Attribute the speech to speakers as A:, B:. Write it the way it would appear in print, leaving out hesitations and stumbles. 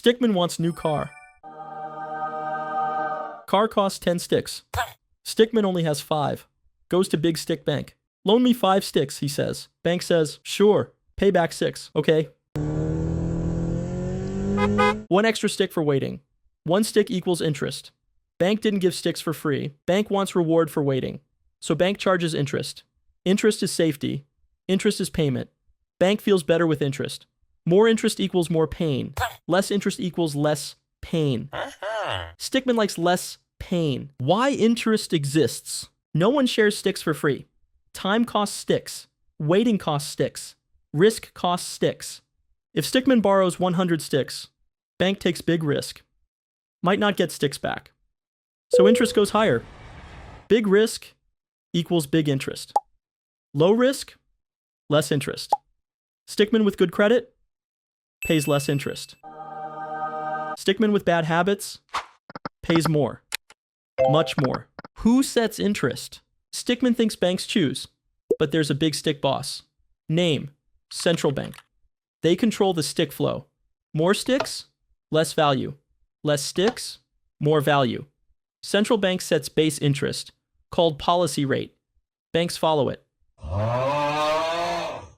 A: Stickman wants new car. Car costs 10 sticks. Stickman only has 5. Goes to Big Stick Bank. Loan me 5 sticks, he says. Bank says, sure, pay back 6, okay? 1 extra stick for waiting. 1 stick equals interest. Bank didn't give sticks for free. Bank wants reward for waiting. So bank charges interest. Interest is safety. Interest is payment. Bank feels better with interest. More interest equals more pain. Less interest equals less pain. Stickman likes less pain. Why interest exists? No one shares sticks for free. Time costs sticks. Waiting costs sticks. Risk costs sticks. If Stickman borrows 100 sticks, bank takes big risk. Might not get sticks back. So interest goes higher. Big risk equals big interest. Low risk, less interest. Stickman with good credit pays less interest. Stickman with bad habits pays more. Much more. Who sets interest? Stickman thinks banks choose, but there's a big stick boss. Name, central bank. They control the stick flow. More sticks, less value. Less sticks, more value. Central bank sets base interest, called policy rate. Banks follow it.